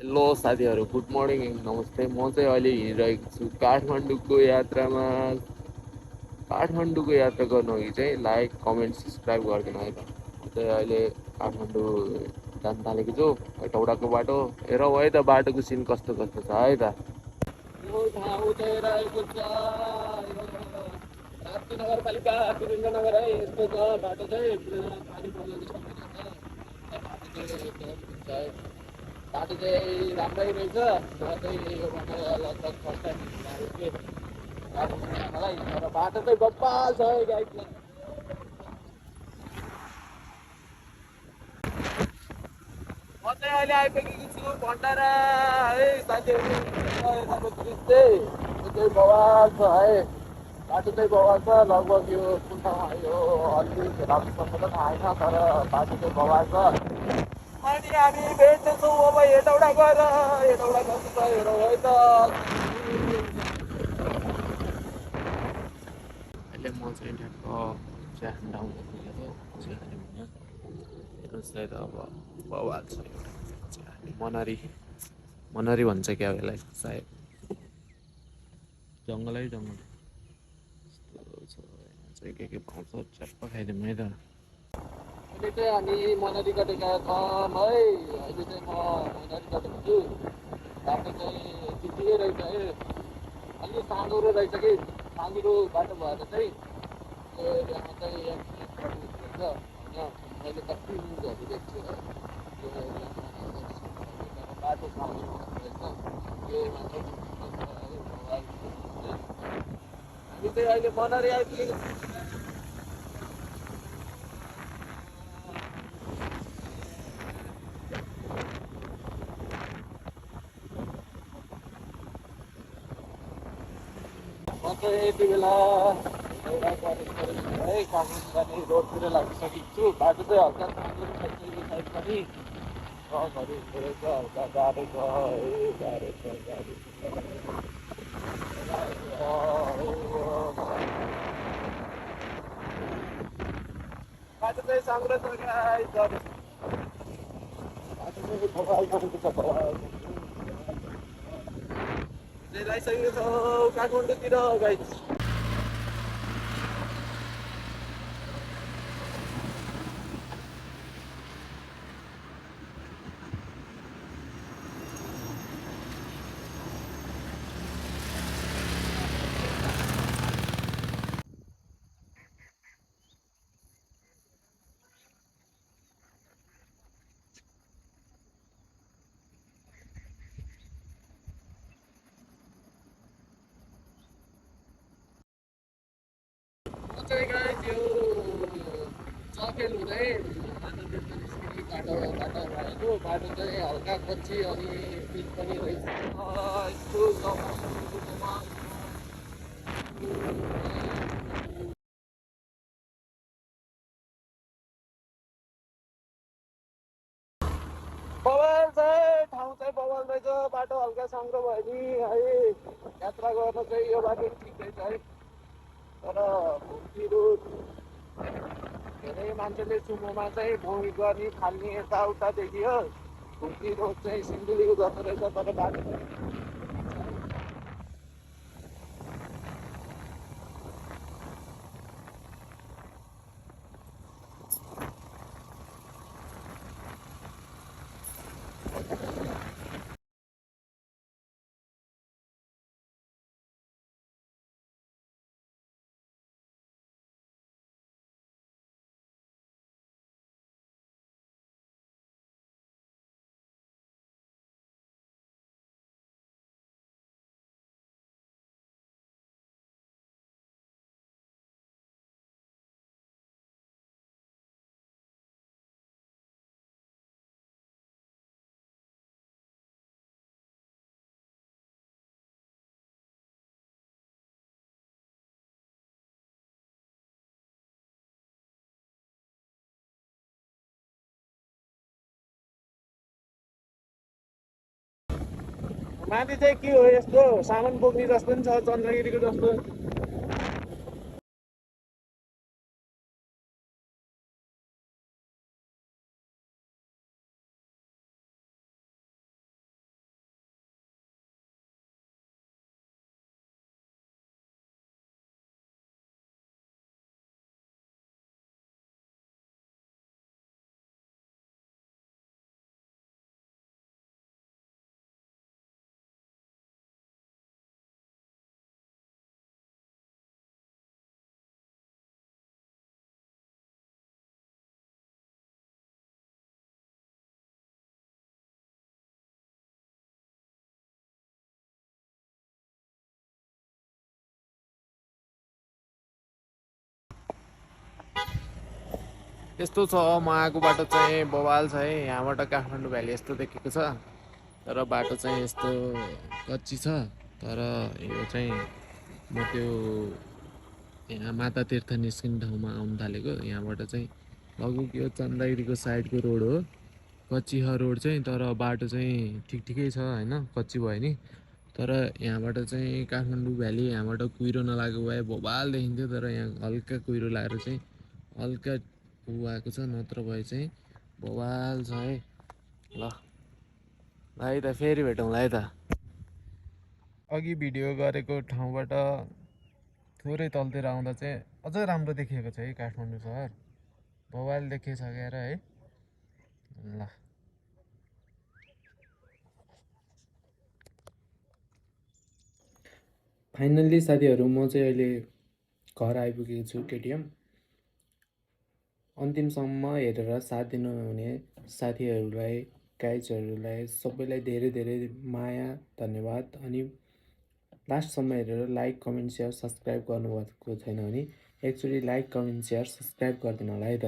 Hello साथीहरू, good morning, नमस्ते। म चाहिँ अहिले हिँडिरहेको छु काठमाडौँको यात्रामा। काठमाडौँको यात्रा गर्नु अघि चाहिँ लाइक कमेन्ट सब्सक्राइब गरिदिनु है त। म चाहिँ अहिले काठमाडौँ जान थालेको छु, हेटौडाको बाटो। हेरौँ है त बाटोको सिन कस्तो कस्तो छ है त। यो ठाउँ चाहिँ रहेको छ राप्ती नगरपालिका वीरेन्द्रनगर है। यस्तो छ बाटो चाहिँ पानी पर्ने समय छ। बाटो चाहिँ राम्रै रहेछ। म चाहिँ यो बाटो लगभग फर्स्ट टाइम हिँडिरहेको थिएँ मलाई, तर बाटो चाहिँ बब्बाल छ है गाइडलाई। म चाहिँ अहिले आइपुगेको छु भण्डारा है साथीहरू। यताको ब्रिज चाहिँ यो चाहिँ बवाल छ है। बाटो चाहिँ बवाल छ। लगभग यो कुन ठाउँमा यो अलिक राम्रोसँग त थाहा छैन, तर बाटो चाहिँ बवाल छ। अनि हामी भेट्नेछौँ अब हेटौडा गएर। हेटौडा कस्तो छ हेरौँ है त। अहिले म चाहिँ ठ्याक्क चिया डाउन पुगेको चिया खाने भन्नु हेर्नुहोस् है त। अब बवाल छ यो चिया खाने मनरी मनरी भन्छ क्या हो यसलाई सायद। जङ्गलै जङ्गल यस्तो छ। यहाँ चाहिँ के पाउँछ च्याप्प खाइदिउँ है त। अहिले चाहिँ हामी मनरी कटेका छौँ है। अहिले चाहिँ म मनरी कटेको छु। बाटो चाहिँ चिटिकै रहेछ है। अलि साँघुरो रहेछ कि साँघुरो बाटो भएर चाहिँ यो एरियामा चाहिँ एक्सिडेन्ट बढी हुँदो रहेछ होइन। मैले कति न्युजहरू देख्छु है यो एरियामा बाटो साँघुरो रहेछ। यो मात्र हामी चाहिँ अहिले मनरी आइपुगेको छौँ। म चाहिँ यति बेला एउटा है काठमाडौँ जाने रोडतिर लागिसकेको छु। बाटो चाहिँ हल्का साँघुरो रहेछ यो साइड पनि। ट्रकहरू हिँड्दो रहेछ, हल्का गाह्रो छ है। गाह्रो छ गाह्रो बाटो चाहिँ साँघुरो छ गाइस। बाटो चाहिँ बवाल गरेको छ बवाल। चाहिँ लागिसकेको छौँ काठमाडौँतिर गाइस। म चाहिँ गाइस यो चपेल हुँदै बाटो भएको बाटो चाहिँ हल्का कच्ची अनि पिच पनि रहेछ। यस्तो बवाल चाहिँ ठाउँ चाहिँ बवाल रहेछ। बाटो हल्का साङ्ग्रो भयो नि है। यात्रा गर्न चाहिँ यो बाटो ठिक रहेछ है। तर घुम्ती रोड धेरै मान्छेले सुमोमा चाहिँ भोइ गर्ने फाल्ने यताउता देखियो। घुम्ती रोड चाहिँ सिन्धुलीको जस्तो रहेछ, तर बाटो माथि चाहिँ के हो यस्तो सामान बोक्ने जस्तो नि छ चन्द्रगिरीको जस्तो। यस्तो छ म आएको बाटो चाहिँ बवाल छ है। यहाँबाट काठमाडौँ भ्याली यस्तो देखेको छ, तर बाटो चाहिँ यस्तो कच्ची छ। तर यो चाहिँ म त्यो यहाँ माता तीर्थ निस्किने ठाउँमा आउनु थालेको। यहाँबाट चाहिँ लगभग यो चन्दागिरीको साइडको रोड हो, कच्ची छ रोड चाहिँ, तर बाटो चाहिँ ठिकै छ होइन, कच्ची भयो नि। तर यहाँबाट चाहिँ काठमाडौँ भ्याली यहाँबाट कुहिरो नलागेको भए बवाल देखिन्थ्यो, तर यहाँ हल्का कुहिरो लागेर चाहिँ हल्का आएको छ, नत्र भए चाहिँ बवाल छ है। ल है त फेरि भेटौँला है त। अघि भिडियो गरेको ठाउँबाट थोरै तलतिर आउँदा चाहिँ अझ राम्रो देखिएको छ है काठमाडौँ सहर, बवाल देखिसकेर है। ल फाइनल्ली साथीहरू म चाहिँ अहिले घर आइपुगेको छु केटिएम। अन्तिमसम्म हेरेर साथ दिनुहुने साथीहरूलाई, गाइजहरूलाई सबैलाई धेरै धेरै माया धन्यवाद। अनि लास्टसम्म हेरेर लाइक कमेन्ट सेयर सब्सक्राइब गर्नुभएको छैन भने एकचोटि लाइक कमेन्ट सेयर सब्सक्राइब गरिदिनु होला है त।